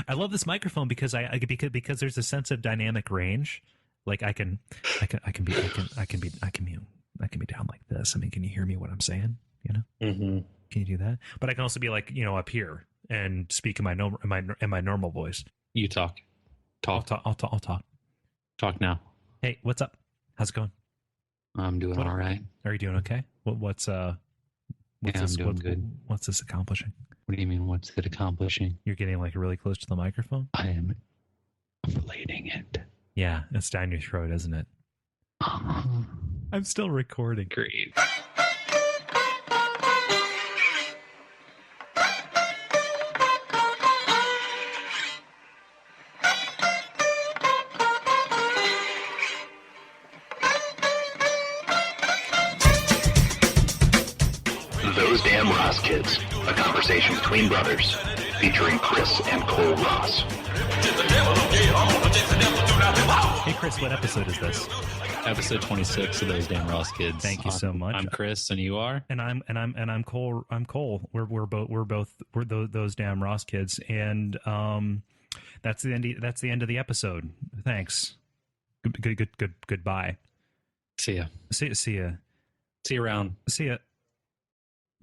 I love this microphone because because there's a sense of dynamic range. Like I can be down like this. I mean, can you hear me what I'm saying? You know, Can you do that? But I can also be like, up here and speak in my normal voice. You talk. I'll talk. Talk now. Hey, what's up? How's it going? I'm doing all right. Are you doing okay? What's I'm doing good. What's this accomplishing? What do you mean? What's it accomplishing? You're getting like really close to the microphone. I am inflating it. Yeah, it's down your throat, isn't it? I'm still recording. Great. Those Damn Ross Kids, a conversation between brothers, featuring Chris and Kole Ross. Hey Chris, what episode is this? Episode 26 of Those Damn Ross Kids. Thank you so much. I'm Chris, and you are? And I'm Kole. I'm Kole. We're both those Damn Ross Kids, and that's the end of the episode. Thanks. Goodbye. See ya. See ya. See you around. See ya.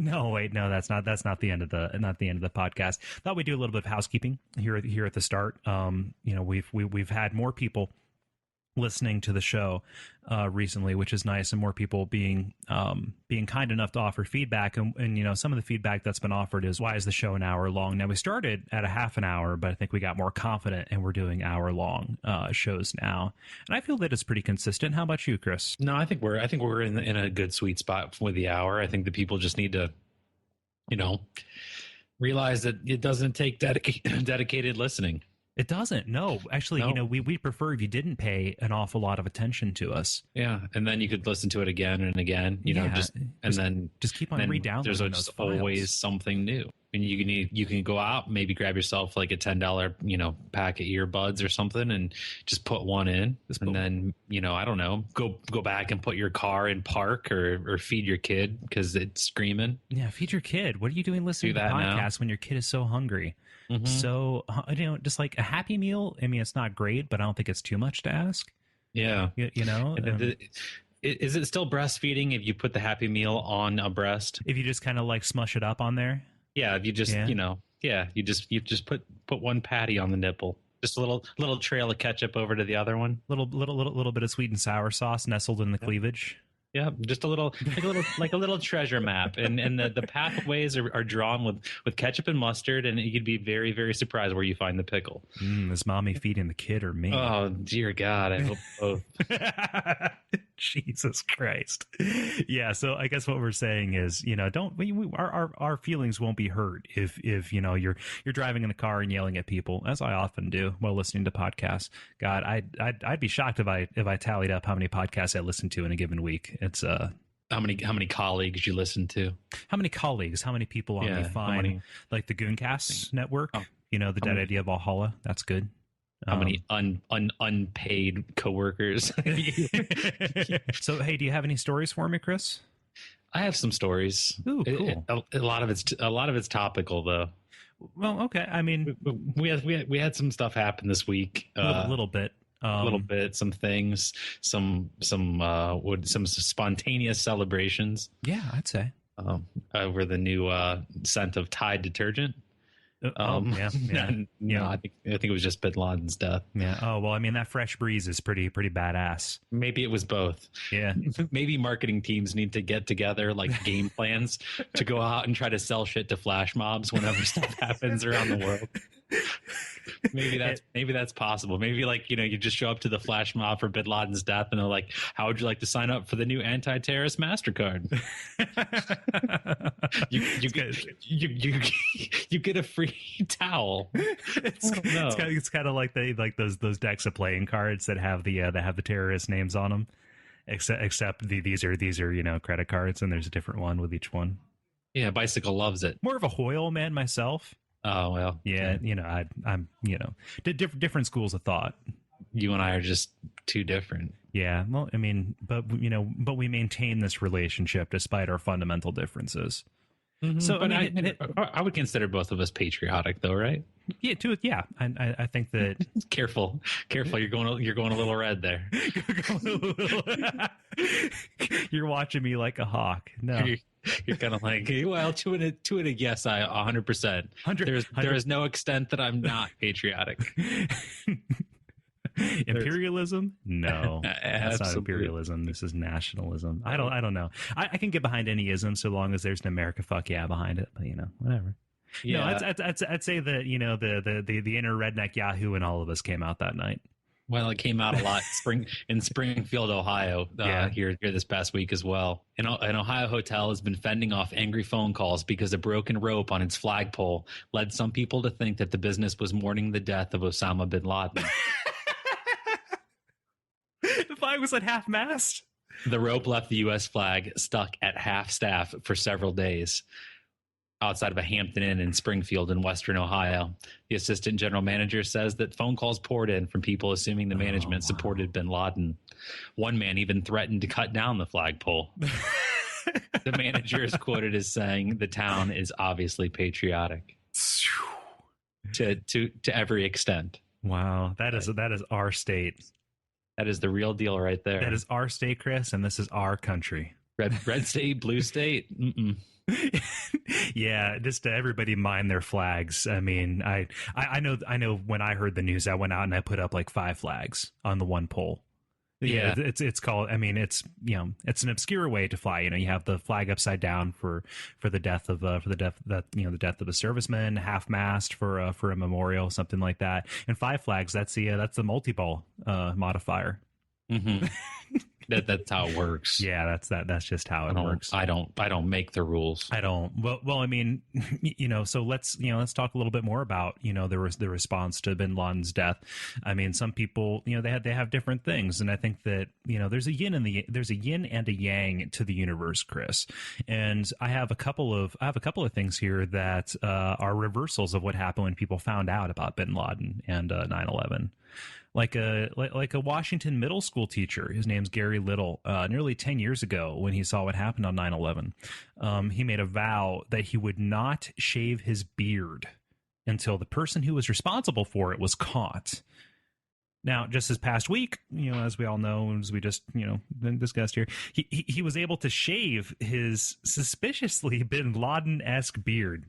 No, wait, no, that's not the end of the podcast. Thought we'd do a little bit of housekeeping here at the start. We've had more people listening to the show recently, which is nice, and more people being kind enough to offer feedback. And some of the feedback that's been offered is, why is the show an hour long? Now, we started at a half an hour, but I think we got more confident and we're doing hour long shows now. And I feel that it's pretty consistent. How about you, Chris? No, I think we're in a good sweet spot with the hour. I think the people just need to, realize that it doesn't take dedicated listening. It doesn't. No, actually, No. We prefer if you didn't pay an awful lot of attention to us. Yeah, and then you could listen to it again and again. Just keep on re-downloading. There's those just files. always something new. And you can go out, maybe grab yourself like a $10 pack of earbuds or something, and just put one in, and then I don't know, go back and put your car in park or feed your kid because it's screaming. Yeah, feed your kid. What are you doing listening to podcasts when your kid is so hungry? Mm-hmm. So just like a Happy Meal. I mean, it's not great, but I don't think it's too much to ask. Yeah, Is it still breastfeeding if you put the Happy Meal on a breast? If you just kind of like smush it up on there? Yeah, if you just, you just put one patty on the nipple. Just a little trail of ketchup over to the other one. Little bit of sweet and sour sauce nestled in the cleavage. Yeah, just a little treasure map, and the pathways are drawn with ketchup and mustard, and you'd be very, very surprised where you find the pickle. Is mommy feeding the kid or me? Oh dear God, I hope both. Jesus Christ. Yeah, so I guess what we're saying is, our feelings won't be hurt if you're driving in the car and yelling at people, as I often do while listening to podcasts. God, I'd be shocked if I tallied up how many podcasts I listened to in a given week. It's how many colleagues you listen to? How many colleagues? How many people on the Fine, like the Gooncasts network? Oh, the Dead Idea Valhalla. That's good. How many unpaid coworkers? So, hey, do you have any stories for me, Chris? I have some stories. Ooh, cool. A lot of it's topical, though. Well, okay. I mean, we had some stuff happen this week. A little bit. Some things, some spontaneous celebrations. Yeah, I'd say. Over the new scent of Tide detergent. Yeah. I think it was just Bin Laden's death. Yeah. Oh well, I mean, that fresh breeze is pretty badass. Maybe it was both. Yeah. Maybe marketing teams need to get together, like game plans, to go out and try to sell shit to flash mobs whenever stuff happens around the world. Maybe that's possible. Maybe you just show up to the flash mob for Bin Laden's death, and they're like, "How would you like to sign up for the new anti-terrorist MasterCard?" you get a free towel. It's kind of like those decks of playing cards that have the terrorist names on them, except these are credit cards, and there's a different one with each one. Yeah, Bicycle loves it. More of a Hoyle man myself. Oh well, yeah. I'm different schools of thought. You and I are just too different. Yeah, well, I mean, but we maintain this relationship despite our fundamental differences. So But I mean, I would consider both of us patriotic, though, right? yeah. I think that Careful. You're going a little red there. you're watching me like a hawk. No, You're kind of like, well, to it, yes, I 100%. There is no extent that I'm not patriotic. Imperialism? No, that's not Absolutely. imperialism. This is nationalism. I don't know. I can get behind any ism so long as there's an America fuck yeah behind it. But whatever. Yeah. No, I'd say that the inner redneck Yahoo and all of us came out that night. Well, it came out a lot in Springfield, Ohio, here this past week as well. An Ohio hotel has been fending off angry phone calls because a broken rope on its flagpole led some people to think that the business was mourning the death of Osama bin Laden. The flag was at half mast. The rope left the U.S. flag stuck at half staff for several days outside of a Hampton Inn in Springfield in Western Ohio. The assistant general manager says that phone calls poured in from people assuming the management supported bin Laden. One man even threatened to cut down the flagpole. The manager is quoted as saying the town is obviously patriotic to every extent. Wow, that is our state. That is the real deal right there. That is our state, Chris, and this is our country. Red state, blue state. Mm-mm. Yeah, just to everybody mind their flags. I mean, I know when I heard the news, I went out and I put up like 5 flags on the one pole. Yeah, it's called. I mean, it's it's an obscure way to fly. You have the flag upside down for the death of the death of a serviceman, half mast for a memorial, something like that. And 5 flags. That's the multi-ball modifier. Mm-hmm. That's how it works. Yeah, that's just how it works. I don't make the rules. I don't. Well, I mean, so let's talk a little bit more about, the response to bin Laden's death. I mean, some people, they have different things. And I think that, there's a yin and a yang to the universe, Chris. And I have a couple of things here that are reversals of what happened when people found out about bin Laden and 9/11. Like a Washington middle school teacher, his name's Gary Little, nearly 10 years ago when he saw what happened on 9/11, he made a vow that he would not shave his beard until the person who was responsible for it was caught. Now, just this past week, as we all know, as we just, discussed here, he was able to shave his suspiciously bin Laden-esque beard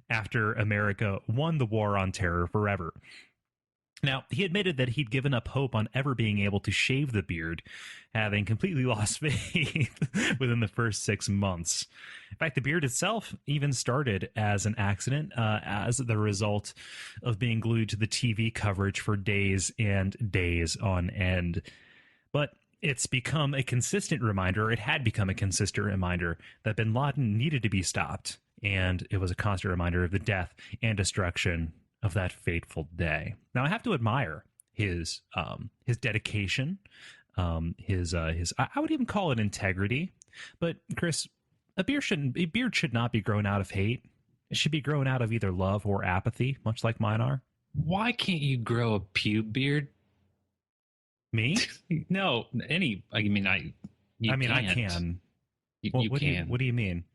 after America won the war on terror forever. Now, he admitted that he'd given up hope on ever being able to shave the beard, having completely lost faith within the first 6 months. In fact, the beard itself even started as an accident, as the result of being glued to the TV coverage for days and days on end. But it's become a consistent reminder, it had become a consistent reminder, that bin Laden needed to be stopped. And it was a constant reminder of the death and destruction of that fateful day. Now, I have to admire his dedication, his I would even call it integrity. But Chris, a beard should not be grown out of hate. It should be grown out of either love or apathy, much like mine are. Why can't you grow a pube beard? Me? No, I can. I can. You can. What do you mean?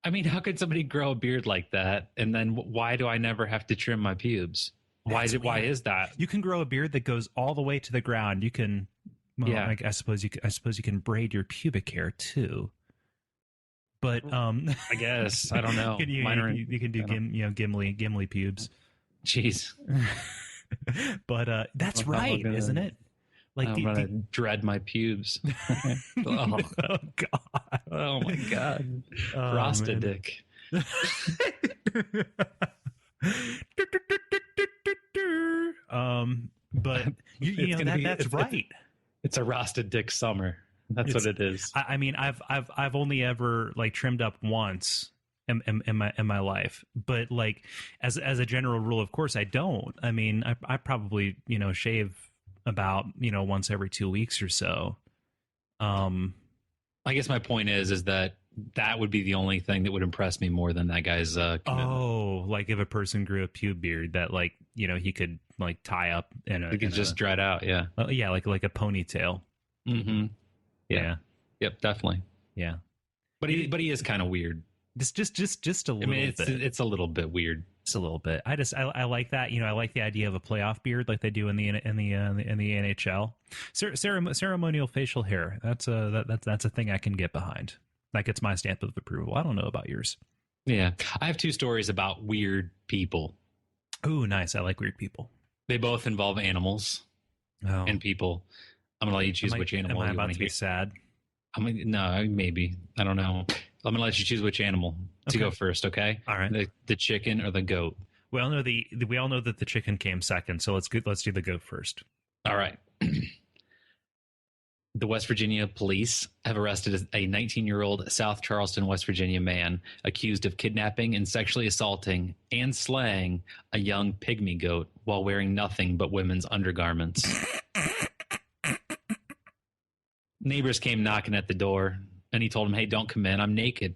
I mean, how could somebody grow a beard like that? And then why do I never have to trim my pubes? Why is that? You can grow a beard that goes all the way to the ground. You can, I suppose you can braid your pubic hair too. But I guess I don't know. You can do Gimli pubes. Jeez. But that's right, isn't it? Like I'm gonna dread my pubes. Oh God! Oh my God! Rasta dick. But that's right. It's a Rasta dick summer. That's what it is. I mean, I've only ever trimmed up once in my life, but as a general rule, of course, I don't. I mean, I probably shave about once every 2 weeks or so. I guess my point is that would be the only thing that would impress me more than that guy's commitment. Like if a person grew a pube beard that he could tie up he could just dread out. Yeah. Yeah, like a ponytail. Mm-hmm. Yeah. Yeah. Yep, definitely. Yeah. But he is kind of weird. Just a little bit. It's a little bit weird. Just a little bit. I like that. I like the idea of a playoff beard like they do in the NHL. Ceremonial facial hair. That's a thing I can get behind. That gets my stamp of approval. I don't know about yours. Yeah, I have two stories about weird people. Ooh, nice. I like weird people. They both involve animals and people. I'm gonna let you choose which animal. Am I you about want to be sad? No, maybe. I don't know. I'm gonna let you choose which animal to go first. Okay. All right. The chicken or the goat. We all know that the chicken came second. So let's do the goat first. All right. The West Virginia police have arrested a 19-year-old South Charleston, West Virginia man accused of kidnapping and sexually assaulting and slaying a young pygmy goat while wearing nothing but women's undergarments. Neighbors came knocking at the door, and he told them, "Hey, don't come in. I'm naked."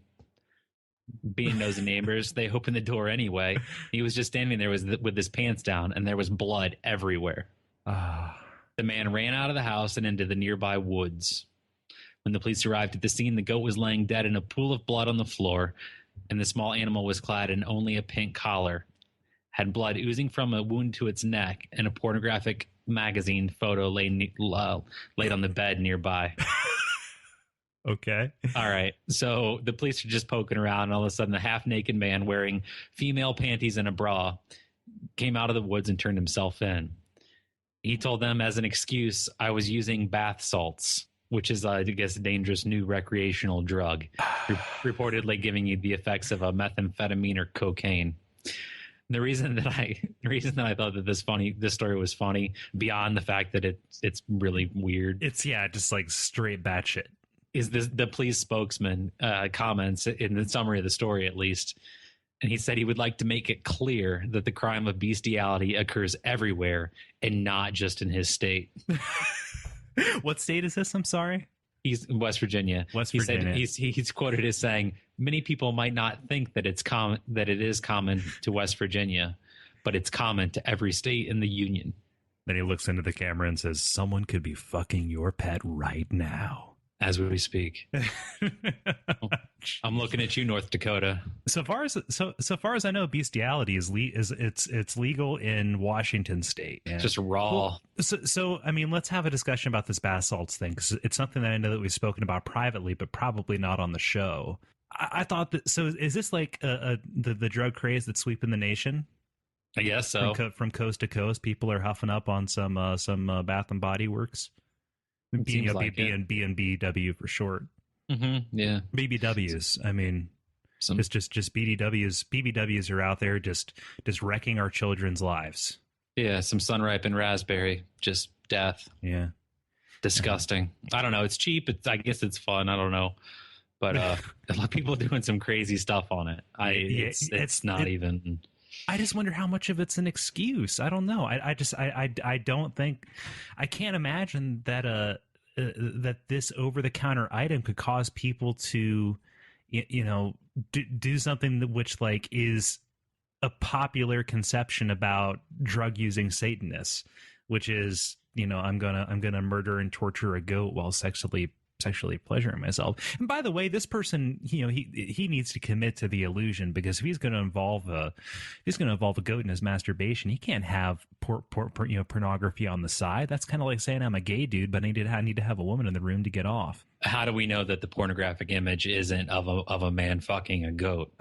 Being nosy neighbors, they opened the door anyway. He was just standing there with his pants down, and there was blood everywhere. The man ran out of the house and into the nearby woods. When the police arrived at the scene, the goat was laying dead in a pool of blood on the floor, and the small animal was clad in only a pink collar, had blood oozing from a wound to its neck, and a pornographic magazine photo laid on the bed nearby. Okay. All right. So the police are just poking around, and all of a sudden, a half-naked man wearing female panties and a bra came out of the woods and turned himself in. He told them as an excuse, "I was using bath salts," which is, I guess, a dangerous new recreational drug, reportedly giving you the effects of a methamphetamine or cocaine. The reason that I thought that this story was funny, beyond the fact that it's really weird, it's just like straight batshit, is the police spokesman comments in the summary of the story, at least. And he said he would like to make it clear that the crime of bestiality occurs everywhere and not just in his state. What state is this? I'm sorry. He's in West Virginia. He said he's quoted as saying, "Many people might not think that it is common to West Virginia, but it's common to every state in the union." Then he looks into the camera and says, "Someone could be fucking your pet right now as we speak." I'm looking at you, North Dakota. So far as I know, bestiality is it's legal in Washington State. Yeah. Just raw. Well, so I mean, let's have a discussion about this bath salts thing, because it's something that I know that we've spoken about privately, but probably not on the show. I thought that. So is this like the drug craze that's sweeping the nation? I guess so. From coast to coast, people are huffing up on some Bath and Body Works. BBW for short. Mm-hmm, yeah. BBWs. I mean, just BBWs. BBWs are out there just wrecking our children's lives. Yeah, some sun-ripened raspberry, just death. Yeah. Disgusting. I don't know. It's cheap. I guess it's fun. I don't know. But a lot of people doing some crazy stuff on it. It's not even... I just wonder how much of it's an excuse. I don't know. I don't think, I can't imagine that that this over-the-counter item could cause people to, do something which like is a popular conception about drug-using Satanists, which is, I'm gonna murder and torture a goat while sexually pleasuring myself. And by the way, this person, he needs to commit to the illusion, because if he's going to involve a goat in his masturbation, he can't have pornography on the side. That's kind of like saying I'm a gay dude, but I need to have a woman in the room to get off. How do we know that the pornographic image isn't of a man fucking a goat?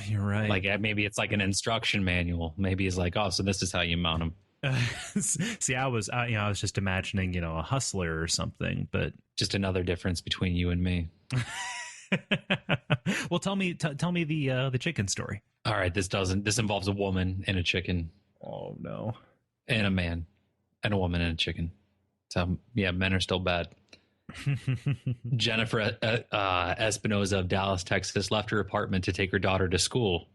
You're right. Like maybe it's like an instruction manual. Maybe it's like, oh, so this is how you mount them. See, I was just imagining, a hustler or something, but just another difference between you and me. Well, tell me the chicken story. All right, this involves a woman and a chicken. Oh no. And a man and a woman and a chicken. So yeah, men are still bad. Jennifer Espinoza of Dallas, Texas, left her apartment to take her daughter to school.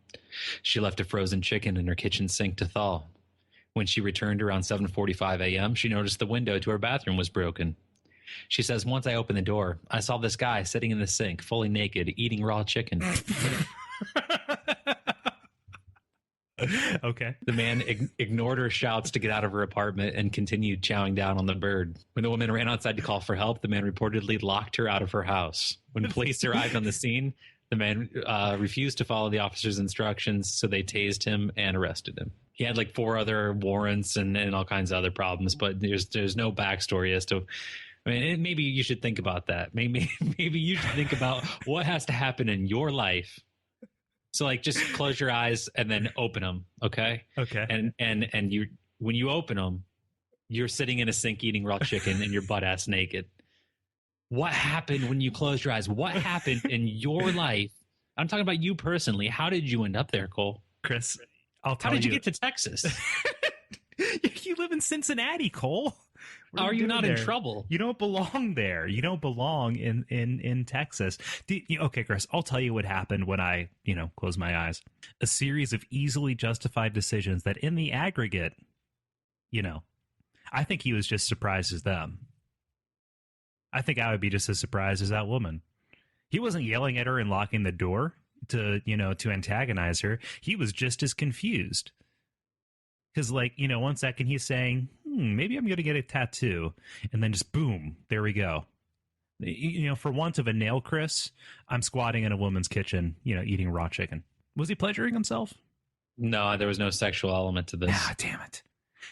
She left a frozen chicken in her kitchen sink to thaw. When she returned around 7:45 a.m., she noticed the window to her bathroom was broken. She says, "Once I opened the door, I saw this guy sitting in the sink, fully naked, eating raw chicken." Okay. The man ignored her shouts to get out of her apartment and continued chowing down on the bird. When the woman ran outside to call for help, the man reportedly locked her out of her house. When police arrived on the scene, The man refused to follow the officer's instructions, so they tased him and arrested him. He had like 4 other warrants and all kinds of other problems, but there's no backstory as to. I mean, maybe you should think about that. Maybe you should think about what has to happen in your life. So like, just close your eyes and then open them, okay? Okay. And you, when you open them, you're sitting in a sink eating raw chicken and you're butt ass naked. What happened when you closed your eyes? What happened in your life? I'm talking about you personally. How did you end up there, Cole? Chris, I'll tell you. How did you get to Texas? You live in Cincinnati, Cole. How are you not in trouble? You don't belong there. You don't belong in Texas. Okay, Chris, I'll tell you what happened when I, closed my eyes. A series of easily justified decisions that in the aggregate, I think he was just surprised as them. I think I would be just as surprised as that woman. He wasn't yelling at her and locking the door to antagonize her. He was just as confused. Because, one second he's saying, maybe I'm going to get a tattoo. And then just boom, there we go. For want of a nail, Chris, I'm squatting in a woman's kitchen, eating raw chicken. Was he pleasuring himself? No, there was no sexual element to this. Ah, damn it.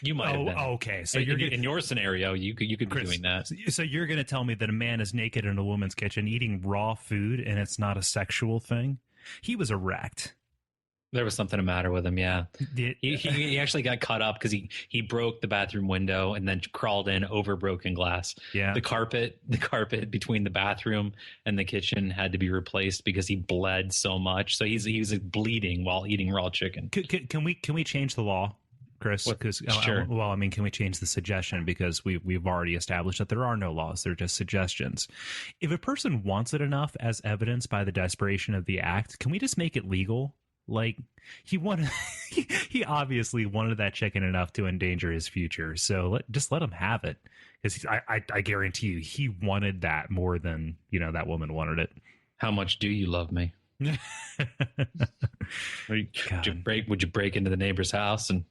You might have been. Okay. So in your scenario, you could be doing that. So you're going to tell me that a man is naked in a woman's kitchen eating raw food and it's not a sexual thing? He was erect. There was something the matter with him, yeah. He actually got cut up because he broke the bathroom window and then crawled in over broken glass. Yeah. The carpet between the bathroom and the kitchen had to be replaced because he bled so much. So he was bleeding while eating raw chicken. Can we change the law, Chris? Because sure. Can we change the suggestion? Because we've already established that there are no laws; they're just suggestions. If a person wants it enough as evidence by the desperation of the act, can we just make it legal? Like he obviously wanted that chicken enough to endanger his future. So just let him have it, because I guarantee you he wanted that more than that woman wanted it. How much do you love me? Would you break into the neighbor's house and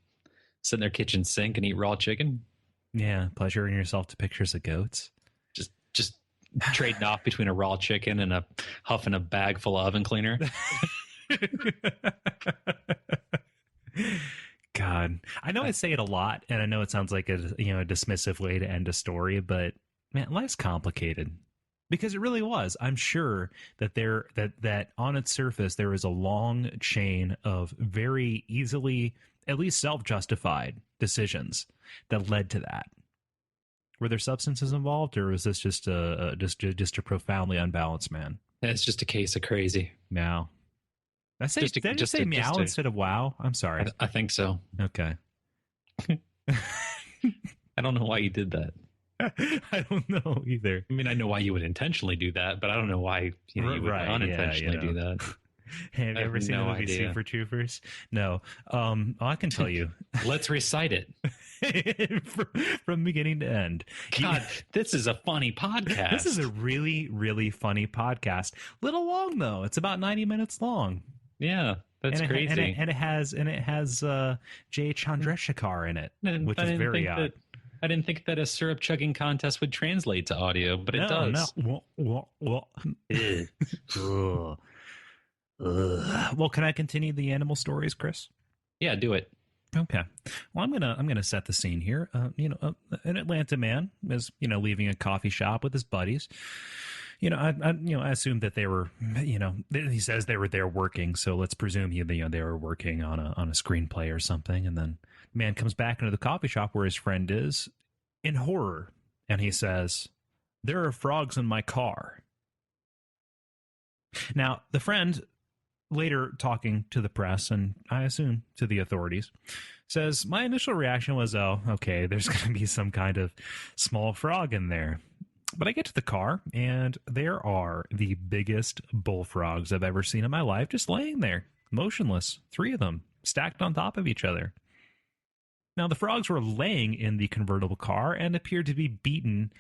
sit in their kitchen sink and eat raw chicken? Yeah, pleasuring yourself to pictures of goats. Just trading off between a raw chicken and huffing a bag full of oven cleaner. God, I know I say it a lot, and I know it sounds like a dismissive way to end a story, but man, life's complicated, because it really was. I'm sure that that on its surface there is a long chain of very easily, at least self-justified decisions that led to that. Were there substances involved, or was this just a profoundly unbalanced man? It's just a case of crazy. Meow. Did I just say meow instead of wow? I'm sorry. I think so. Okay. I don't know why you did that. I don't know either. I mean, I know why you would intentionally do that, but I don't know why you would unintentionally do that. Have you ever seen the movie Super Troopers? No. I can tell you. Let's recite it. From beginning to end. God, this is a funny podcast. This is a really, really funny podcast. Little long, though. It's about 90 minutes long. Yeah, that's crazy. And it has Jay Chandrasekhar in it, which is very odd. I didn't think that a syrup chugging contest would translate to audio, but it does. No. Well, can I continue the animal stories, Chris? Yeah, do it. Okay. Well, I'm gonna set the scene here. An Atlanta man is leaving a coffee shop with his buddies. I assume that they were, he says they were there working, so let's presume they were working on a screenplay or something. And then the man comes back into the coffee shop where his friend is in horror, and he says, "There are frogs in my car." Now, the friend, later talking to the press, and I assume to the authorities, says, "My initial reaction was, oh, okay, there's going to be some kind of small frog in there." But I get to the car, and there are the biggest bullfrogs I've ever seen in my life, just laying there, motionless, 3 of them, stacked on top of each other. Now, the frogs were laying in the convertible car and appeared to be beaten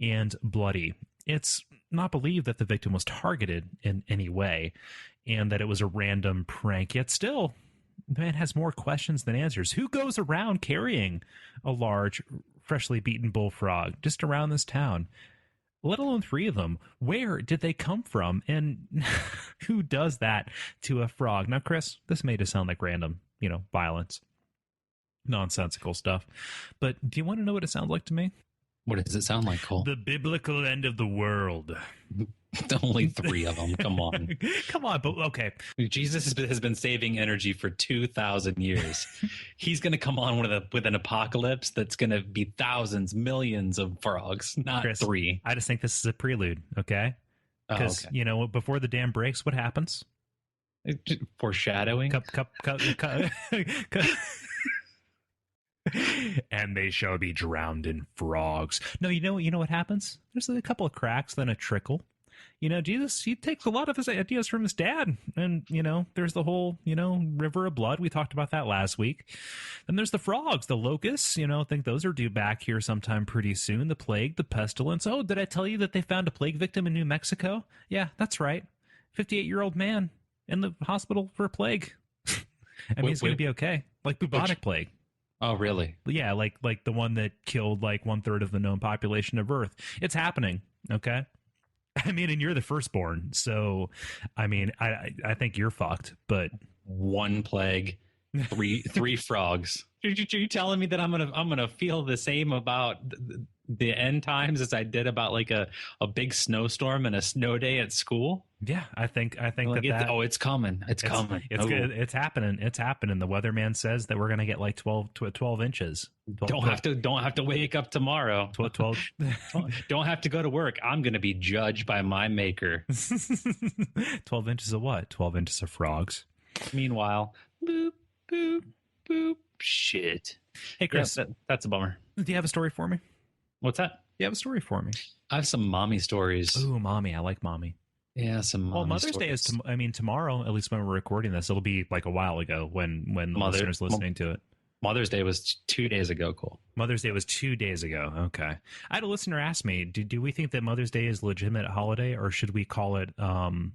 and bloody. It's not believed that the victim was targeted in any way, and that it was a random prank, yet still, the man has more questions than answers. Who goes around carrying a large, freshly beaten bullfrog just around this town? let alone 3 of them. Where did they come from? And who does that to a frog? Now, Chris, this made it sound like random, violence, nonsensical stuff. But do you want to know what it sounds like to me? What does it sound like, Kole? The biblical end of the world. Only 3 of them. Come on. Come on, but okay. Jesus has been saving energy for 2,000 years. He's going to come on with an apocalypse that's going to be thousands, millions of frogs, not Chris, 3. I just think this is a prelude, okay? Because, before the dam breaks, what happens? Foreshadowing. Cup. And they shall be drowned in frogs. No, you know what happens? There's a couple of cracks, then a trickle. Jesus, he takes a lot of his ideas from his dad. And, there's the whole, river of blood. We talked about that last week. Then there's the frogs, the locusts, I think those are due back here sometime pretty soon. The plague, the pestilence. Oh, did I tell you that they found a plague victim in New Mexico? Yeah, that's right. 58-year-old man in the hospital for a plague. He's going to be okay. Like bubonic plague. Oh, really? Yeah, like the one that killed like 1/3 of the known population of Earth. It's happening, okay? And you're the firstborn, so I think you're fucked. But 1 plague, 3 frogs. You're telling me that I'm gonna feel the same about the end times as I did about like a big snowstorm and a snow day at school? Yeah, I think like that. Oh, it's coming. It's coming. It's good. It's happening. It's happening. The weatherman says that we're gonna get like 12 inches. 12, don't have to wake up tomorrow. 12 Don't have to go to work. I'm gonna be judged by my maker. 12 inches of what? 12 inches of frogs. Meanwhile, boop boop boop. Shit. Hey, Chris, that's a bummer. Do you have a story for me? What's that? You have a story for me? I have some mommy stories. Ooh, mommy. I like mommy. Yeah, some mommy Mother's stories. Day is tomorrow, at least when we're recording this. It'll be like a while ago when the listeners listening to it. Mother's Day was 2 days ago, Cole. Mother's Day was 2 days ago. Okay. I had a listener ask me, do we think that Mother's Day is a legitimate holiday, or should we call it thank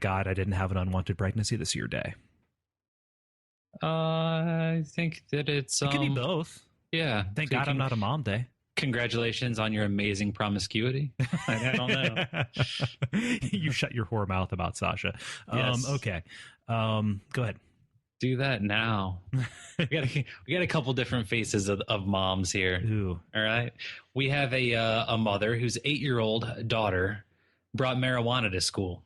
God I didn't have an unwanted pregnancy this year day? I think that it could be both. Yeah. Thank God I'm not a mom day. Congratulations on your amazing promiscuity. I don't know. You shut your whore mouth about Sasha. Yes. Okay. Go ahead. Do that now. we got a couple different faces of moms here. Ooh. All right. We have a mother whose 8-year-old daughter brought marijuana to school,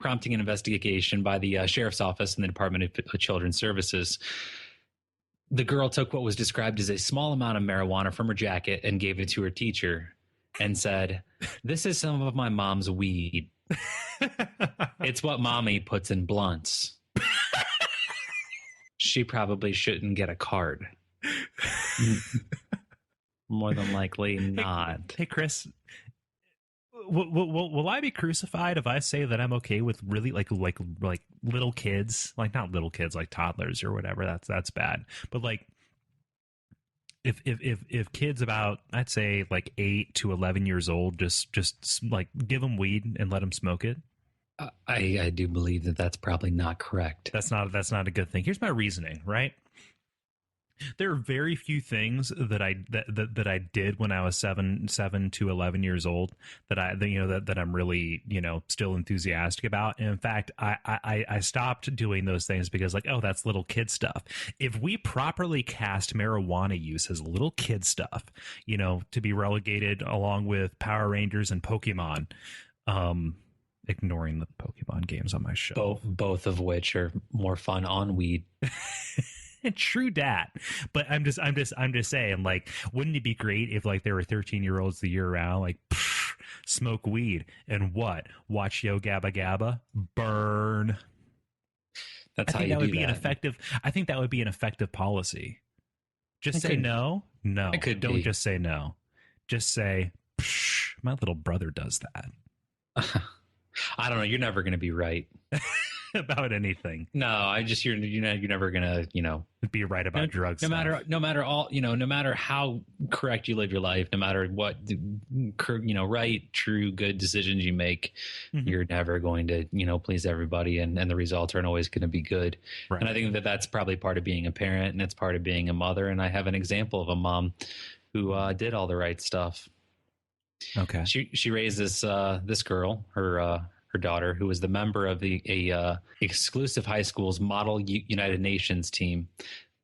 prompting an investigation by the sheriff's office and the Department of Children's Services. The girl took what was described as a small amount of marijuana from her jacket and gave it to her teacher and said, "This is some of my mom's weed. It's what mommy puts in blunts. She probably shouldn't get a card." More than likely not. Hey, Chris, will I be crucified if I say that I'm okay with really like little kids, like not little kids, like toddlers or whatever? That's bad. But like if kids about, I'd say like 8 to 11 years old, just like give them weed and let them smoke it. I do believe that that's probably not correct. That's not a good thing. Here's my reasoning, right? There are very few things that I did when I was 7 to 11 years old that I'm really, still enthusiastic about. And in fact, I stopped doing those things because like, oh, that's little kid stuff. If we properly cast marijuana use as little kid stuff, to be relegated along with Power Rangers and Pokemon, ignoring the Pokemon games on my show, both of which are more fun on weed. True dat. But I'm just saying, like, wouldn't it be great if like there were 13-year-olds the year round, like, smoke weed and watch Yo Gabba Gabba burn? That's how you do that. I think that would be an effective policy. Just say no. Don't just say no. Just say, my little brother does that. I don't know. You're never going to be right about anything. No, you're never going to, be right about drugs. No matter how correct you live your life, no matter what, right, true, good decisions you make, you're never going to, please everybody. And the results aren't always going to be good. Right. And I think that that's probably part of being a parent, and it's part of being a mother. And I have an example of a mom who did all the right stuff. Okay. She raised this girl, her daughter, who was the member of a exclusive high school's model United Nations team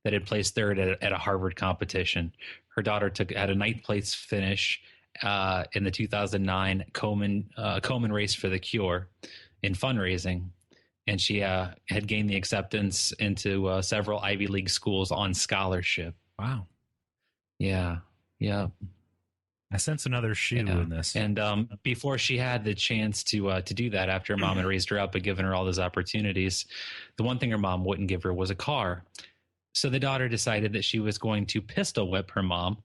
that had placed third at a Harvard competition. Her daughter had a ninth place finish in the 2009 Komen Race for the Cure in fundraising, and she had gained the acceptance into several Ivy League schools on scholarship. Wow. Yeah. I sense another shoe in this. And before she had the chance to do that, after her mom had raised her up and given her all those opportunities, the one thing her mom wouldn't give her was a car. So the daughter decided that she was going to pistol whip her mom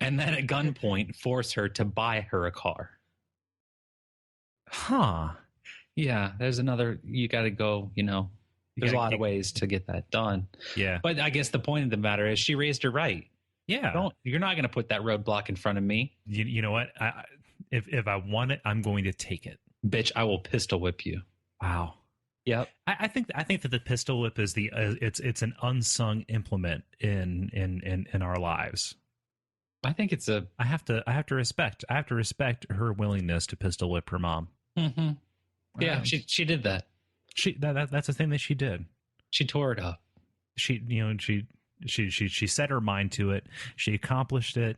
and then at gunpoint force her to buy her a car. Huh. Yeah, there's another, you got to go, there's a lot of ways to get that done. Yeah. But I guess the point of the matter is she raised her right. Yeah. You're not going to put that roadblock in front of me. You know what? If I want it, I'm going to take it. Bitch, I will pistol whip you. Wow. Yep. I think that the pistol whip is it's an unsung implement in our lives. I think it's I have to respect her willingness to pistol whip her mom. Mm-hmm. Yeah, she did that. That's a thing that she did. She tore it up. She set her mind to it. She accomplished it.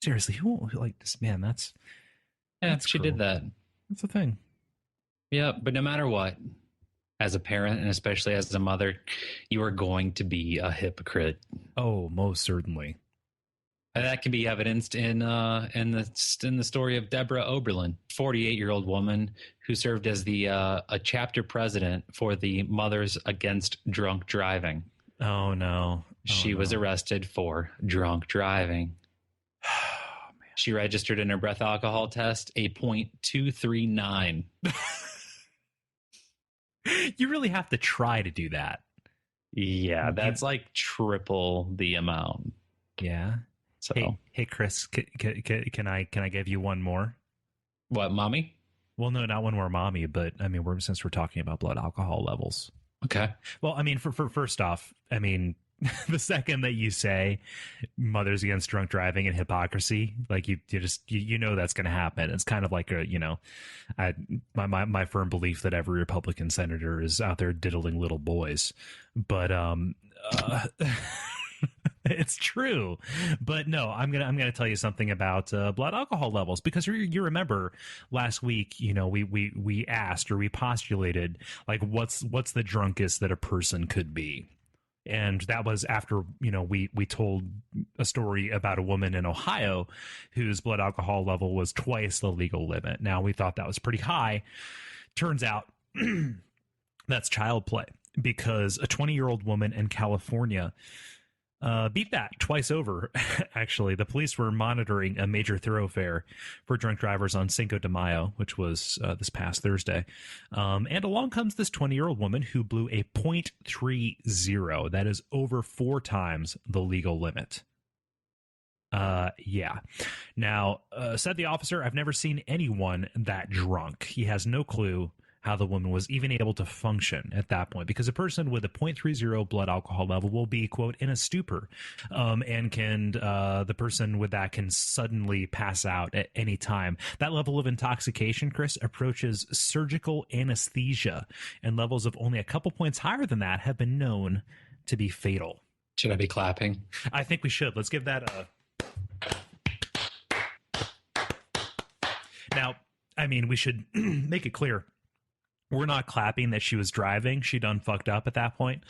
Seriously, who like this man? That's she cruel. did that. That's the thing. Yeah, but no matter what, as a parent and especially as a mother, you are going to be a hypocrite. Oh, most certainly. And that can be evidenced in the story of Deborah Oberlin, 48-year-old woman who served as a chapter president for the Mothers Against Drunk Driving. Oh no! She was arrested for drunk driving. Oh, man. She registered in her breath alcohol test a .239. You really have to try to do that. Yeah, that's like triple the amount. Yeah. So hey Chris, can I give you one more? What, mommy? Well, no, not one more, mommy. But I mean, since we're talking about blood alcohol levels. Okay. Well, I mean, for first off, I mean, the second that you say Mothers Against Drunk Driving and hypocrisy, like you know that's going to happen. It's kind of like my firm belief that every Republican senator is out there diddling little boys, but it's true. But no, I'm gonna tell you something about blood alcohol levels, because you remember last week, we asked, or we postulated, like what's the drunkest that a person could be. And that was after, we told a story about a woman in Ohio whose blood alcohol level was twice the legal limit. Now, we thought that was pretty high. Turns out that's child play, because a 20-year-old woman in California beat that twice over. Actually, the police were monitoring a major thoroughfare for drunk drivers on Cinco de Mayo, which was this past Thursday. And along comes this 20-year-old woman who blew a .30. That is over 4 times the legal limit. Yeah. Now, said the officer, I've never seen anyone that drunk. He has no clue how the woman was even able to function at that point, because a person with a .30 blood alcohol level will be, quote, in a stupor, and the person with that can suddenly pass out at any time. That level of intoxication, Chris, approaches surgical anesthesia, and levels of only a couple points higher than that have been known to be fatal. Should I be clapping? I think we should. Let's give that a... Now, I mean, we should make it clear. We're not clapping that she was driving. She done fucked up at that point.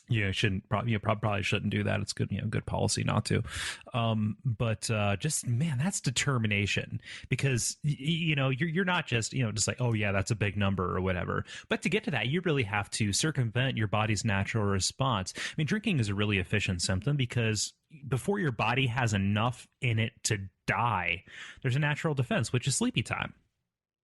Yeah, probably shouldn't do that. It's good, good policy not to. But just, man, that's determination, because you're not just just like, oh yeah, that's a big number or whatever. But to get to that, you really have to circumvent your body's natural response. I mean, drinking is a really efficient symptom, because before your body has enough in it to die, there's a natural defense, which is sleepy time.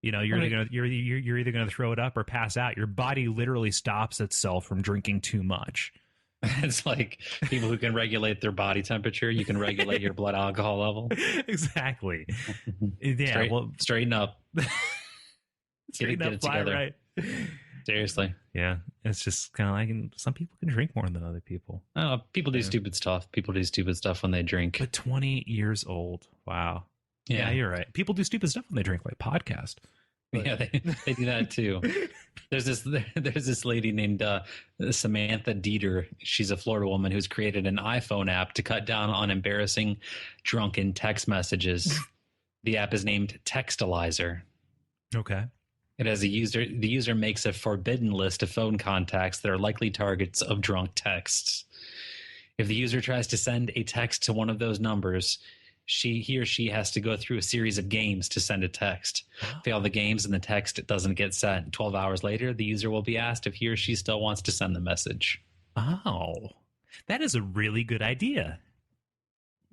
You're either gonna throw it up or pass out. Your body literally stops itself from drinking too much. It's like people who can regulate their body temperature. You can regulate your blood alcohol level. Exactly. Yeah. Straighten up. Straighten up, get it fly together. right. Seriously. Yeah, it's just kind of like some people can drink more than other people. Oh, people do stupid stuff. People do stupid stuff when they drink. But 20 years old. Wow. Yeah, you're right. People do stupid stuff when they drink, like podcast. But... Yeah, they do that too. There's this lady named Samantha Dieter. She's a Florida woman who's created an iPhone app to cut down on embarrassing drunken text messages. The app is named Textalizer. Okay. It has a user. The user makes a forbidden list of phone contacts that are likely targets of drunk texts. If the user tries to send a text to one of those numbers, he or she has to go through a series of games to send a text. Fail the games and the text doesn't get sent. 12 hours later, the user will be asked if he or she still wants to send the message. Oh, that is a really good idea.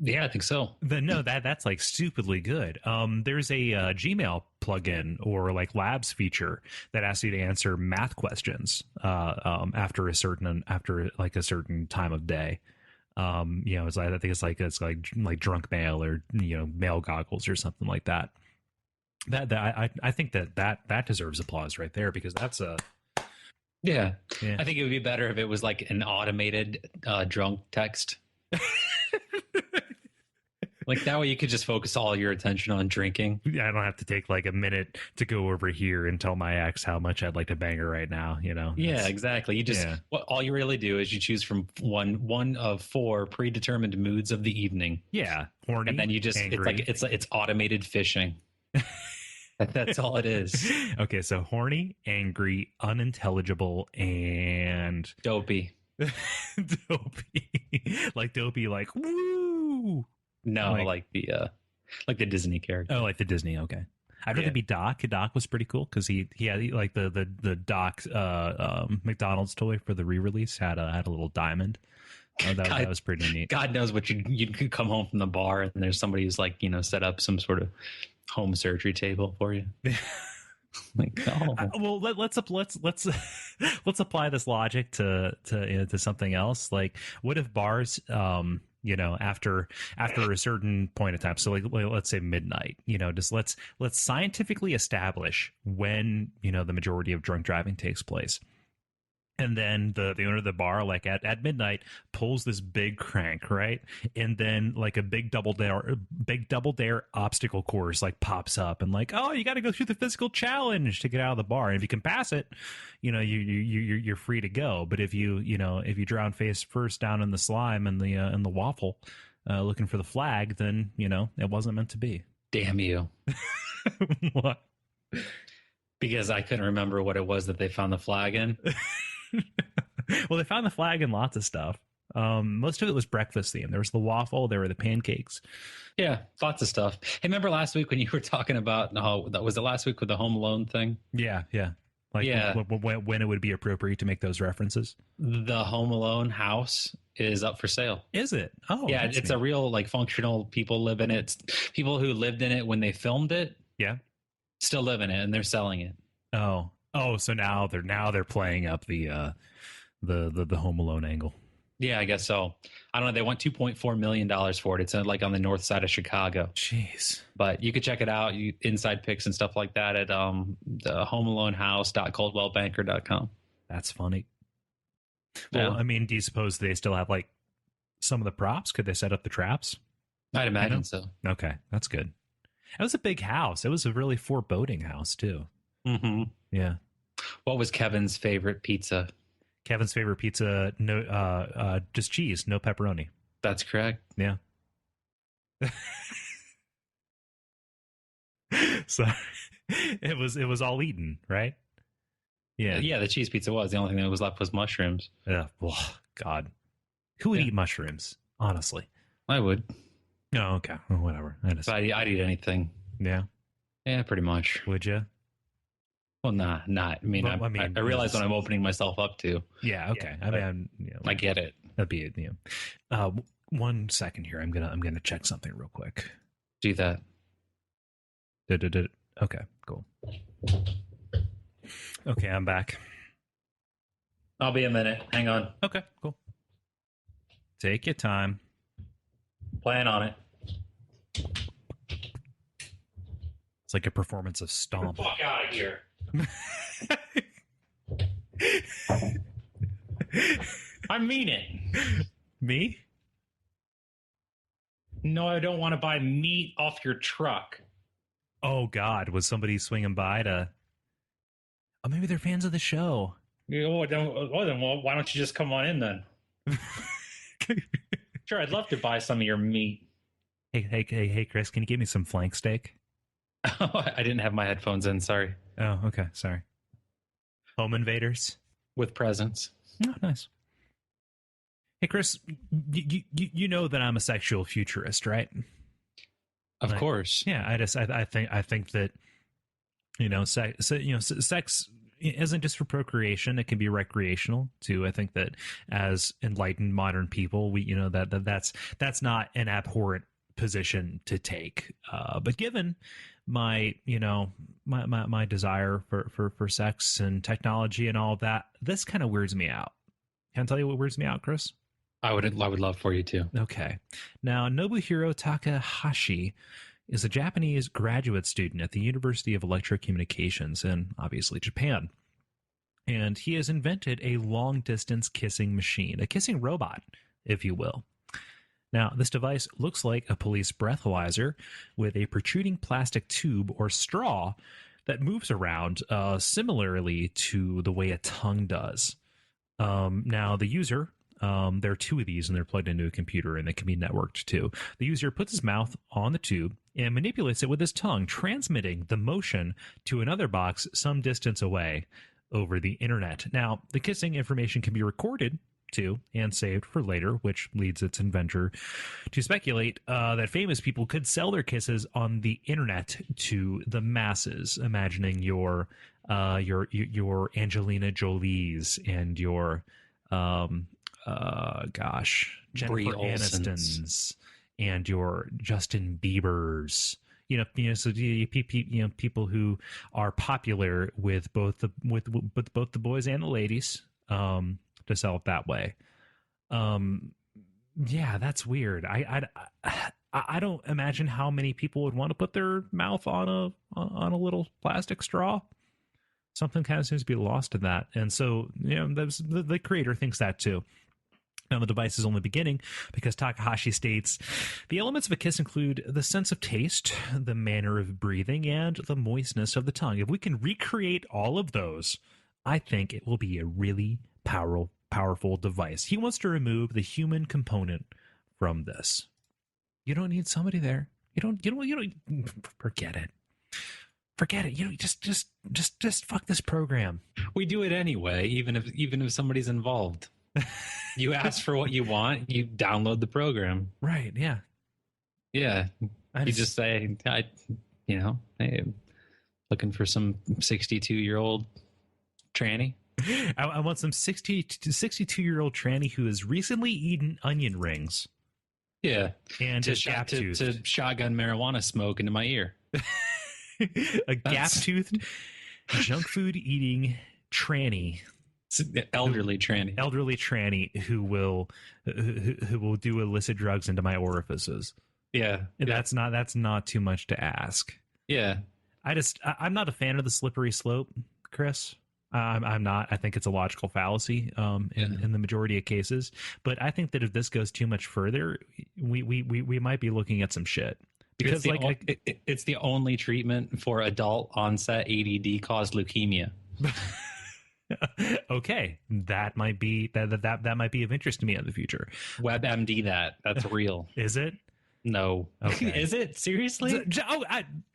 Yeah, I think so. That's like stupidly good. There's a Gmail plugin or like Labs feature that asks you to answer math questions after a certain time of day. It's like, I think it's like drunk mail or mail goggles or something like that. I think that deserves applause right there, because that's a yeah. I think it would be better if it was like an automated drunk text. Like that way you could just focus all your attention on drinking. I don't have to take like a minute to go over here and tell my ex how much I'd like to bang her right now, Yeah, exactly. You just all you really do is you choose from one of 4 predetermined moods of the evening. Yeah, horny, and then you just angry. it's automated fishing. That's all it is. Okay, so horny, angry, unintelligible, and dopey. Dopey, like woo. No, like the Disney character. Oh, like the Disney. Okay, I'd rather be Doc. Doc was pretty cool because he had like the Doc McDonald's toy for the re-release had a little diamond. That was pretty neat. God knows what you could come home from the bar and there's somebody who's like set up some sort of home surgery table for you. Like, oh. Well, let's apply this logic to something else. Like, what if bars after a certain point of time, so like let's say midnight, just let's scientifically establish when the majority of drunk driving takes place, and then the owner of the bar, like at midnight, pulls this big crank, right, and then like a big double dare obstacle course like pops up, and like, oh, you got to go through the physical challenge to get out of the bar, and if you can pass it, you're free to go. But if you drown face first down in the slime and the waffle, looking for the flag, then it wasn't meant to be. Damn you. What? Because I couldn't remember what it was that they found the flag in. Well, they found the flag in lots of stuff. Most of it was breakfast themed. There was the waffle, there were the pancakes. Yeah, lots of stuff. Hey, remember last week when you were talking about was it last week with the Home Alone thing? Yeah. Like when it would be appropriate to make those references. The Home Alone house is up for sale. Is it? Oh, yeah, it's neat. A real like functional. People live in it. It's people who lived in it when they filmed it. Yeah, still live in it, and they're selling it. Oh, so now they're playing up the Home Alone angle. Yeah, I guess so. I don't know. They want $2.4 million for it. It's like on the north side of Chicago. Jeez. But you could check it out. Inside pics and stuff like that at the homealonehouse.coldwellbanker.com. That's funny. Well, yeah. I mean, do you suppose they still have like some of the props? Could they set up the traps? I'd imagine so. Okay, that's good. It was a big house. It was a really foreboding house too. Mm-hmm. Yeah. What was Kevin's favorite pizza? Kevin's favorite pizza, no, just cheese, no pepperoni. That's correct. Yeah. So it was all eaten, right? Yeah. Yeah, the cheese pizza was. The only thing that was left was mushrooms. Yeah. Oh, God. Who would eat mushrooms? Honestly. I would. Oh, okay. Well, whatever. I'd eat anything. Yeah. Yeah, pretty much. Would you? Well, nah. I mean, I realize what I'm opening myself up to. Yeah. Okay. Yeah, I get it. That'd be it. Yeah. 1 second here. I'm gonna check something real quick. Do that. Okay. Cool. Okay, I'm back. I'll be a minute. Hang on. Okay. Cool. Take your time. Plan on it. It's like a performance of Stomp. Get the fuck out of here. I mean it. Me? No, I don't want to buy meat off your truck. Oh God, was somebody swinging by to? Oh, maybe they're fans of the show. Well, why don't you just come on in then? Sure, I'd love to buy some of your meat. Hey, Chris, can you give me some flank steak? I didn't have my headphones in. Sorry. Oh, okay, sorry. Home invaders With presents. Oh, nice. Hey, Chris, you know that I'm a sexual futurist, right? Of course. Yeah, I think that sex isn't just for procreation; it can be recreational too. I think that as enlightened modern people, that's not an abhorrent position to take. But given my my desire for sex and technology and all of that, this kind of weirds me out. Can I tell you what weirds me out, Chris? I would love for you to. Okay. Now, Nobuhiro Takahashi is a Japanese graduate student at the University of Electrocommunications in, obviously, Japan. And he has invented a long-distance kissing machine, a kissing robot, if you will. Now, this device looks like a police breathalyzer with a protruding plastic tube or straw that moves around similarly to the way a tongue does. Now, the user... there are two of these, and they're plugged into a computer, and they can be networked too. The user puts his mouth on the tube and manipulates it with his tongue, transmitting the motion to another box some distance away over the internet. Now, the kissing information can be recorded too and saved for later, which leads its inventor to speculate that famous people could sell their kisses on the internet to the masses, imagining your Angelina Jolie's and your Jennifer Aniston's and your Justin Bieber's, people who are popular with both the boys and the ladies, to sell it that way. Yeah, that's weird. I don't imagine how many people would want to put their mouth on a little plastic straw. Something kind of seems to be lost in that, and so the creator thinks that too. Now, the device is only beginning because Takahashi states the elements of a kiss include the sense of taste, the manner of breathing, and the moistness of the tongue. If we can recreate all of those, I think it will be a really powerful device. He wants to remove the human component from this. You don't need somebody there. You don't forget it. Forget it. Just fuck this program. We do it anyway, even if somebody's involved. You ask for what you want, you download the program. Right, yeah. Yeah. You just say, hey, I'm looking for some 62-year-old tranny. I want some 62-year-old tranny who has recently eaten onion rings. Yeah. And to shotgun marijuana smoke into my ear. A gap-toothed, junk food eating tranny. Elderly tranny who will do illicit drugs into my orifices. Yeah. That's not too much to ask. Yeah. I'm not a fan of the slippery slope, Chris. I'm not. I think it's a logical fallacy in the majority of cases. But I think that if this goes too much further, we might be looking at some shit. Because it's the only treatment for adult onset ADD caused leukemia. Okay, that might be that might be of interest to me in the future. WebMD that's real. Is it? No. Okay. Is it? Seriously?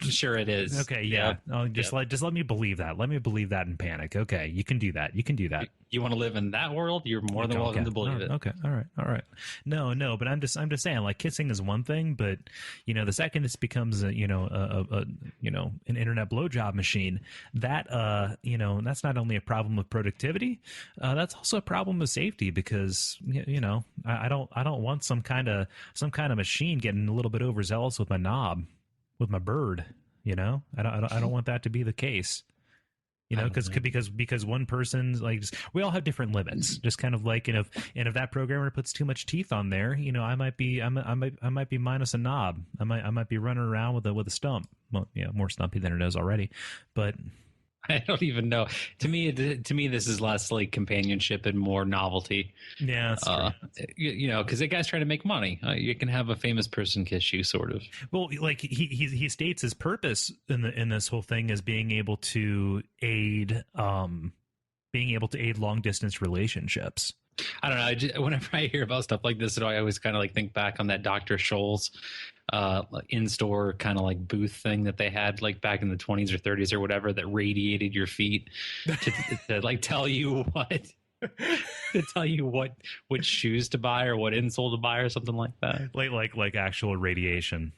Sure it is. Okay, yeah. Yep. Just let me believe that. Let me believe that in panic. Okay, you can do that. You want to live in that world? You're more than welcome to believe it. Okay, all right. No, but I'm just saying, like, kissing is one thing, but the second this becomes an internet blowjob machine, that that's not only a problem with productivity, that's also a problem with safety, because I don't want some kind of machine getting a little bit overzealous with my knob, with my bird. I don't want that to be the case. Because one person's we all have different limits. Just kind of like, if that programmer puts too much teeth on there, I might be minus a knob. I might be running around with a stump. Well, more stumpy than it is already. But I don't even know. To me, this is less like companionship and more novelty. Yeah, that's true. You know, because the guy's trying to make money. You can have a famous person kiss you, sort of. Well, like he states his purpose in this whole thing is being able to aid long distance relationships. I don't know. Whenever I hear about stuff like this, I always kind of like think back on that Dr. Scholl's in-store kind of like booth thing that they had like back in the 20s or 30s or whatever that radiated your feet to like tell you what which shoes to buy or what insole to buy or something like that. Like actual radiation.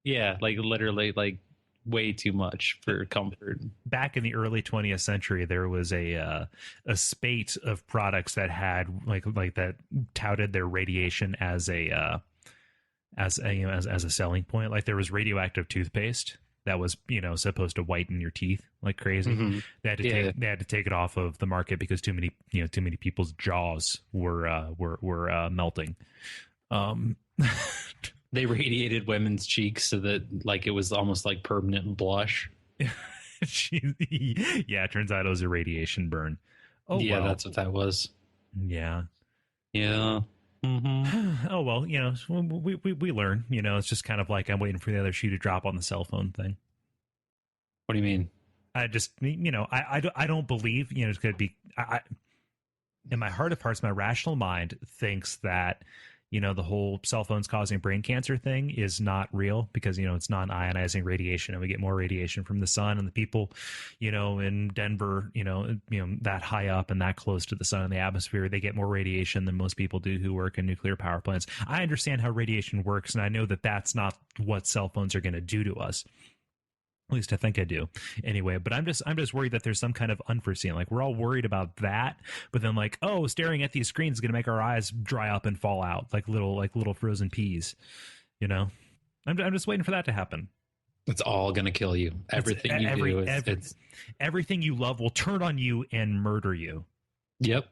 Yeah, like literally like way too much for comfort. Back in the early 20th century, there was a spate of products that had like that touted their radiation as a selling point. Like there was radioactive toothpaste that was supposed to whiten your teeth like crazy. Mm-hmm. They had to take it off of the market because too many people's jaws were melting. They radiated women's cheeks so that like it was almost like permanent blush. Yeah, it turns out it was a radiation burn. Oh yeah, well. That's what that was. Yeah. Mm-hmm. Oh well, we learn. It's just kind of like I'm waiting for the other shoe to drop on the cell phone thing. What do you mean? I just I don't believe it's going to be. In my heart of hearts, my rational mind thinks that the whole cell phones causing brain cancer thing is not real because, it's non-ionizing radiation and we get more radiation from the sun, and the people, in Denver, that high up and that close to the sun in the atmosphere, they get more radiation than most people do who work in nuclear power plants. I understand how radiation works, and I know that that's not what cell phones are going to do to us. At least I think I do. Anyway, but I'm just worried that there's some kind of unforeseen. Like we're all worried about that, but then like, oh, staring at these screens is going to make our eyes dry up and fall out like little frozen peas. I'm just waiting for that to happen. It's all going to kill you. Everything everything you love will turn on you and murder you. Yep.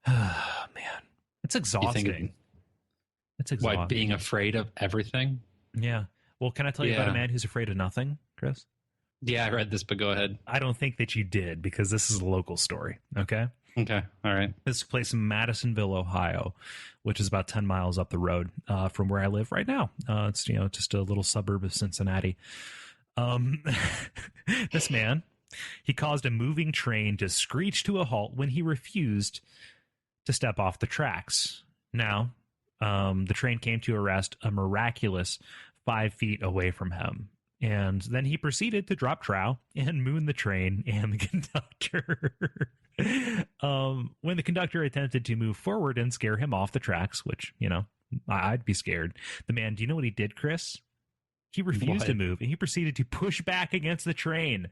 Man, it's exhausting. It's exhausting. What, being afraid of everything? Yeah. Well, can I tell you about a man who's afraid of nothing, Chris? Yeah, I read this, but go ahead. I don't think that you did because this is a local story. Okay. Okay. All right. This took place in Madisonville, Ohio, which is about 10 miles up the road from where I live right now. It's, just a little suburb of Cincinnati. This man, he caused a moving train to screech to a halt when he refused to step off the tracks. Now, the train came to a rest a miraculous 5 feet away from him. And then he proceeded to drop trow and moon the train and the conductor. When the conductor attempted to move forward and scare him off the tracks, which, I'd be scared. The man, do you know what he did, Chris? He refused to move and he proceeded to push back against the train.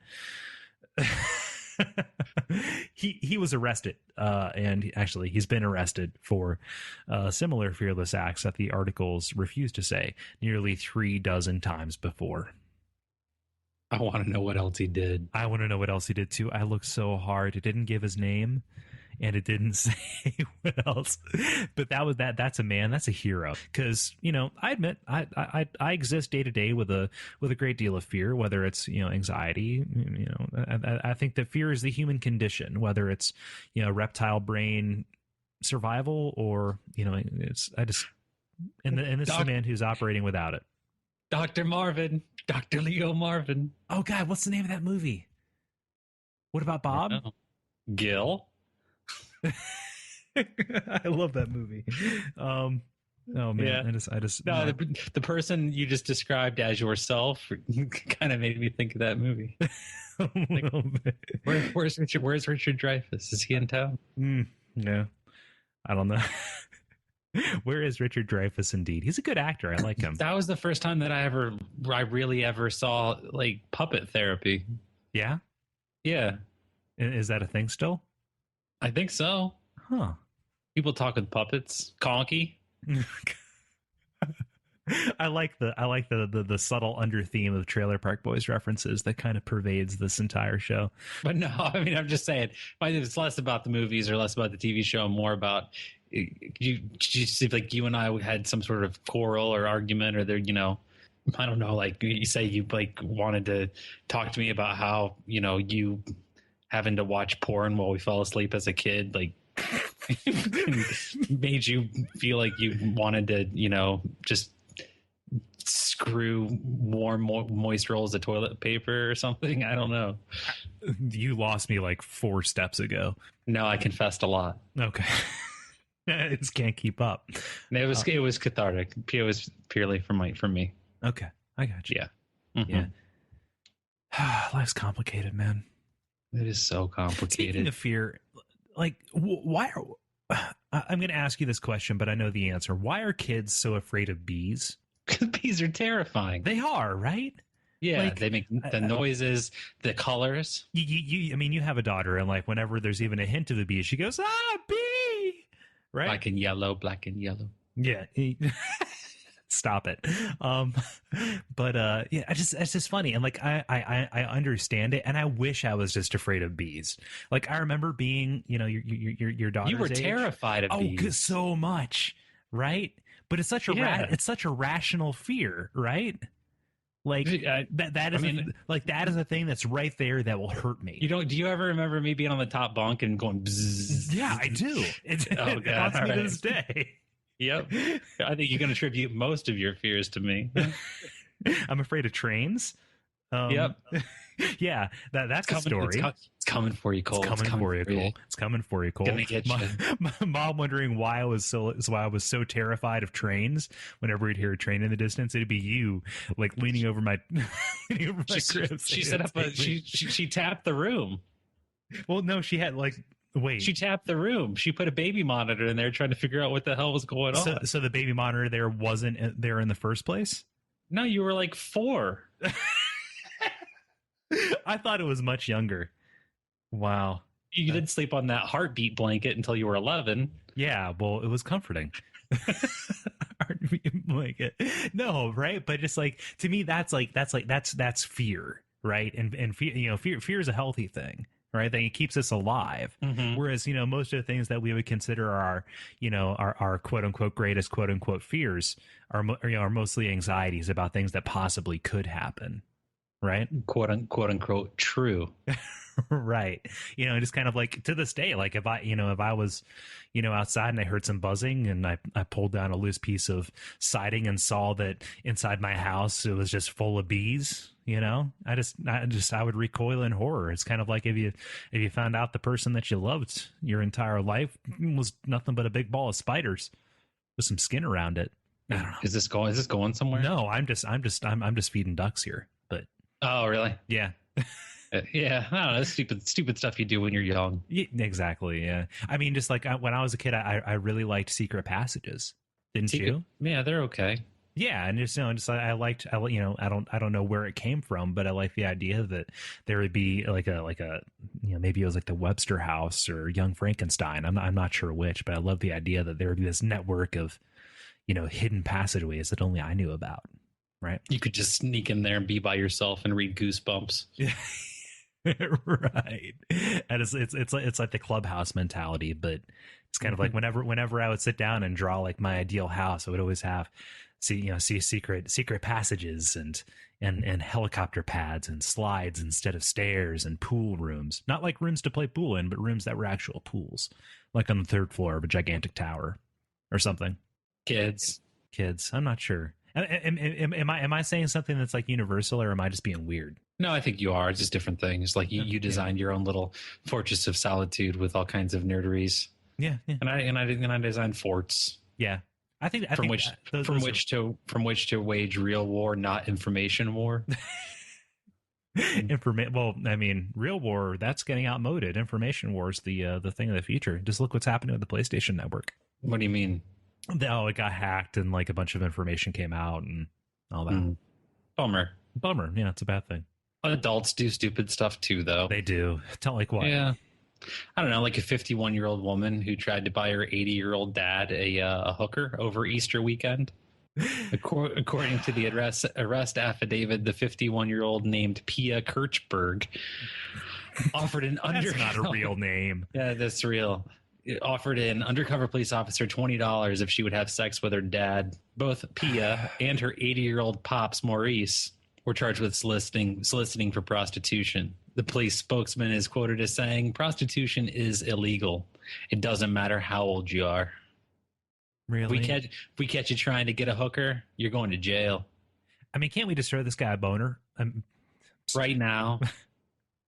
He was arrested, and actually he's been arrested for similar fearless acts that the articles refuse to say nearly 36 times before. I want to know what else he did. I want to know what else he did too. I looked so hard. It didn't give his name and it didn't say what else, but that's a man. That's a hero. Cause I admit I exist day to day with a great deal of fear, whether it's, anxiety, I think that fear is the human condition, whether it's, reptile brain survival or, and this is a man who's operating without it. Dr. Marvin, Dr. Leo Marvin. Oh God, what's the name of that movie? What about Bob? Gil. I love that movie. Oh man, yeah. I just no. The person you just described as yourself kind of made me think of that movie. Like, where's Richard Dreyfuss? Is he in town? No, I don't know. Where is Richard Dreyfuss? Indeed, he's a good actor. I like him. That was the first time that I really ever saw like puppet therapy. Yeah, yeah. Is that a thing still? I think so. Huh. People talk with puppets. Conky. I like the subtle under theme of Trailer Park Boys references that kind of pervades this entire show. But no, I mean, I'm just saying, it's less about the movies or less about the TV show, more about you see, like you and I had some sort of quarrel or argument, or there, I don't know, like you say you like wanted to talk to me about how, you having to watch porn while we fell asleep as a kid, like made you feel like you wanted to, just screw warm, moist rolls of toilet paper or something. I don't know. You lost me like 4 steps ago. No, I confessed a lot. Okay. I just can't keep up. It was cathartic. It was purely for me. Okay. I got you. Yeah. Mm-hmm. Yeah. Life's complicated, man. It is so complicated. Speaking of fear, like, why I'm going to ask you this question, but I know the answer. Why are kids so afraid of bees? Because bees are terrifying. They are, right? Yeah, like, they make the noises, the colors. I mean, you have a daughter, and like whenever there's even a hint of a bee, she goes, bee! Right? Black and yellow. Yeah. Stop it. But yeah, it's just funny. And like, I understand it. And I wish I was just afraid of bees. Like, I remember being, your daughter's You were age. terrified of bees. Oh, so much. Right. But it's such it's such a rational fear, right? Like that is a thing that's right there that will hurt me. Do you ever remember me being on the top bunk and going bzzz? Yeah, I do. It haunts me to this day. Yep. I think you're going to attribute most of your fears to me. I'm afraid of trains. Yep. Yeah, that's a story. It's coming for you, Kole. It's coming for you, Kole. It's coming for you, Kole. Gonna get you. My mom wondering why I was so terrified of trains. Whenever we'd hear a train in the distance, it'd be you, like leaning over my crib. She set up she tapped the room. Well, no, she had like. Wait. She tapped the room. She put a baby monitor in there trying to figure out what the hell was going on. So the baby monitor there wasn't there in the first place? No, you were like 4. I thought it was much younger. Wow. You did sleep on that heartbeat blanket until you were 11. Yeah, well, it was comforting. Heartbeat blanket. No, right? But just like, to me, that's fear, right? And fear is a healthy thing. Right, that it keeps us alive. Mm-hmm. Whereas, most of the things that we would consider our quote unquote greatest quote unquote fears are mostly anxieties about things that possibly could happen. Right, quote unquote true. Right. Just kind of like to this day, like if I was, outside and I heard some buzzing and I pulled down a loose piece of siding and saw that inside my house it was just full of bees. I would recoil in horror. It's kind of like if you found out the person that you loved your entire life was nothing but a big ball of spiders with some skin around it. I don't know. Is this going somewhere? No, I'm just feeding ducks here. But oh, really? Yeah. Yeah, I don't know. That's stupid stuff you do when you're young. Yeah, exactly. Yeah. I mean, just like when I was a kid, I really liked secret passages. Didn't you? Yeah, they're okay. Yeah, and I don't know where it came from, but I like the idea that there would be like a maybe it was like the Webster House or Young Frankenstein. I'm not sure which, but I love the idea that there would be this network of hidden passageways that only I knew about. Right? You could just sneak in there and be by yourself and read Goosebumps. Right. And it's like the Clubhouse mentality, but it's kind of like whenever I would sit down and draw like my ideal house, I would always have see secret passages and helicopter pads and slides instead of stairs and pool rooms. Not like rooms to play pool in, but rooms that were actual pools, like on the 3rd floor of a gigantic tower or something. Kids. I'm not sure. Am I saying something that's like universal, or am I just being weird? No, I think you are. It's just different things. Like you designed your own little fortress of solitude with all kinds of nerderies. Yeah. And I designed forts. Yeah. From which to wage real war, not information war. Well, I mean, real war, that's getting outmoded. Information war is the thing of the future. Just look what's happening with the PlayStation Network. What do you mean? Oh, it got hacked and like a bunch of information came out and all that. Bummer. Yeah, it's a bad thing. Adults do stupid stuff too, though. They do. Tell like what? Yeah. I don't know, like a 51-year-old woman who tried to buy her 80-year-old dad a hooker over Easter weekend. According to the arrest affidavit, the 51-year-old named Pia Kirchberg offered an That's not a real name. Yeah, that's real. offered an undercover police officer $20 if she would have sex with her dad. Both Pia and her 80-year-old pops, Maurice, were charged with soliciting for prostitution. The police spokesman is quoted as saying, "Prostitution is illegal. It doesn't matter how old you are. Really? If we catch you trying to get a hooker, you're going to jail." I mean, can't we just throw this guy a boner? Right now.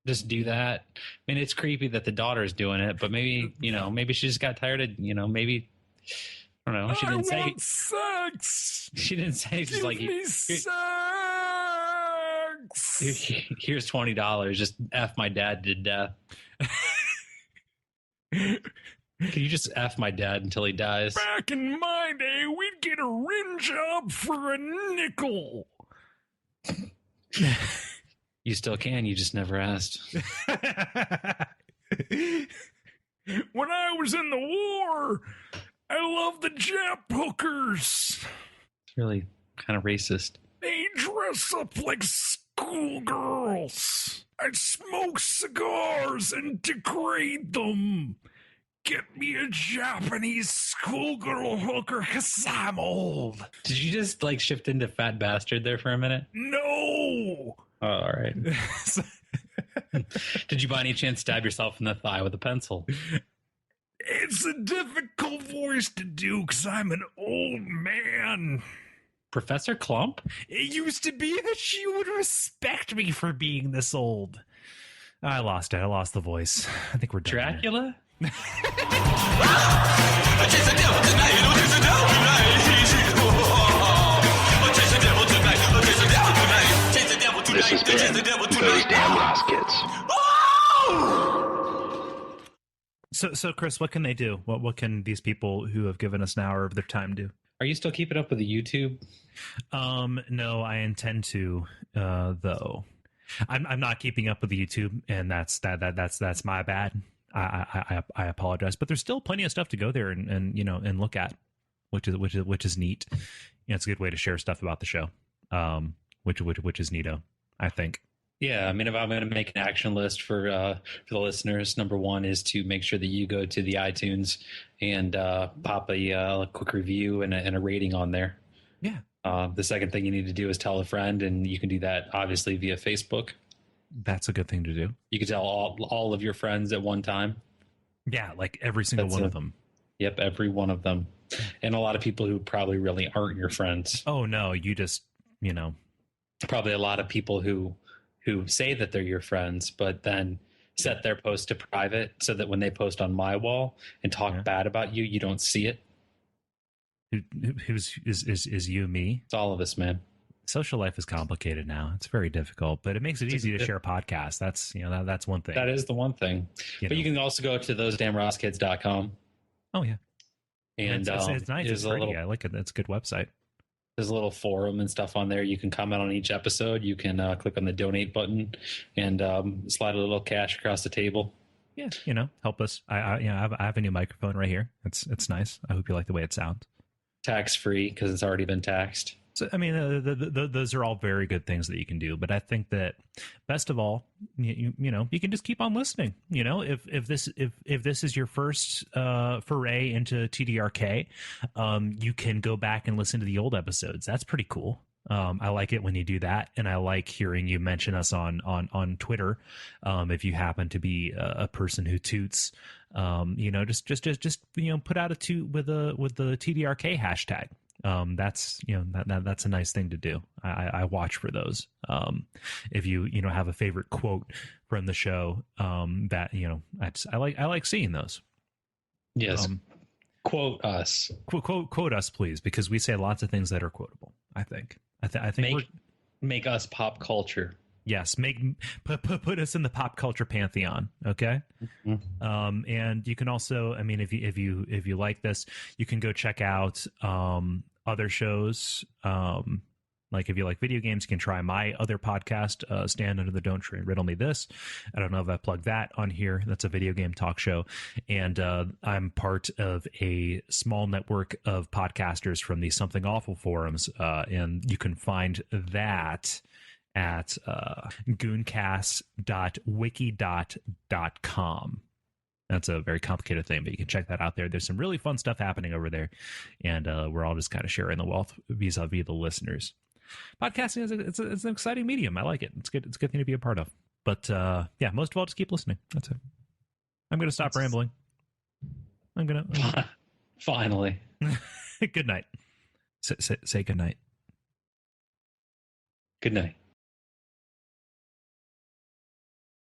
Just do that. I mean, it's creepy that the daughter's doing it, but maybe, maybe she just got tired of, maybe, I don't know. She didn't say sex. She didn't say just like sex. Here's $20. Just F my dad to death. Can you just F my dad until he dies? Back in my day, we'd get a rim job for a nickel. You still can. You just never asked. When I was in the war, I loved the Jap hookers. It's really kind of racist. They dress up like schoolgirls. I'd smoke cigars and degrade them. Get me a Japanese schoolgirl hooker because I'm old. Did you just like shift into fat bastard there for a minute? No. Oh, all right. Did you by any chance stab yourself in the thigh with a pencil? It's a difficult voice to do because I'm an old man. Professor Clump? It used to be that she would respect me for being this old. I lost it. I lost the voice. I think we're done. Dracula? This has been Those Damn Ross Kids. So Chris, what can they do? What can these people who have given us an hour of their time do? Are you still keeping up with the YouTube? No, I intend to, though. I'm not keeping up with the YouTube, and that's my bad. I apologize, but there's still plenty of stuff to go there and look at, which is neat. It's a good way to share stuff about the show, which is neato, I think. Yeah, I mean, if I'm going to make an action list for the listeners, number one is to make sure that you go to the iTunes and pop a quick review and a rating on there. Yeah. The second thing you need to do is tell a friend, and you can do that obviously via Facebook. That's a good thing to do. You can tell all of your friends at one time. Yeah, like every single one of them. Yep, every one of them. And a lot of people who probably really aren't your friends. Oh, no, you just, Probably a lot of people who say that they're your friends, but then set their post to private so that when they post on my wall and talk bad about you, you don't see it. Who's you, me? It's all of us, man. Social life is complicated now. It's very difficult, but it makes it easy to share podcasts. That's that's one thing. That is the one thing. You can also go to thosedamnrosskids.com. Oh yeah, and it's nice. It's pretty. I like it. It's a good website. There's a little forum and stuff on there. You can comment on each episode. You can click on the donate button and slide a little cash across the table. Yeah, help us. I have a new microphone right here. It's nice. I hope you like the way it sounds. Tax free because it's already been taxed. So, I mean, those are all very good things that you can do. But I think that best of all, you can just keep on listening. If this is your first foray into TDRK, you can go back and listen to the old episodes. That's pretty cool. I like it when you do that, and I like hearing you mention us on Twitter. If you happen to be a person who toots, just put out a toot with the TDRK hashtag. That's that's a nice thing to do. I watch for those. If you have a favorite quote from the show, that I like seeing those. Yes. Quote us. Quote us, please, because we say lots of things that are quotable. I think make us pop culture. Yes, put us in the pop culture pantheon, okay? Mm-hmm. And you can also, I mean, if you like this, you can go check out other shows. Like if you like video games, you can try my other podcast, Stand Under the Don't Try Riddle Me This. I don't know if I plugged that on here. That's a video game talk show. And I'm part of a small network of podcasters from the Something Awful forums. And you can find that at gooncast.wiki.com. That's a very complicated thing, but you can check that out there. There's some really fun stuff happening over there, and we're all just kind of sharing the wealth vis-a-vis the listeners. Podcasting is it's an exciting medium. I like it. It's good. It's a good thing to be a part of. But yeah, most of all, just keep listening. That's it. I'm going to stop rambling. I'm going to finally. Good night. Say good night. Good night.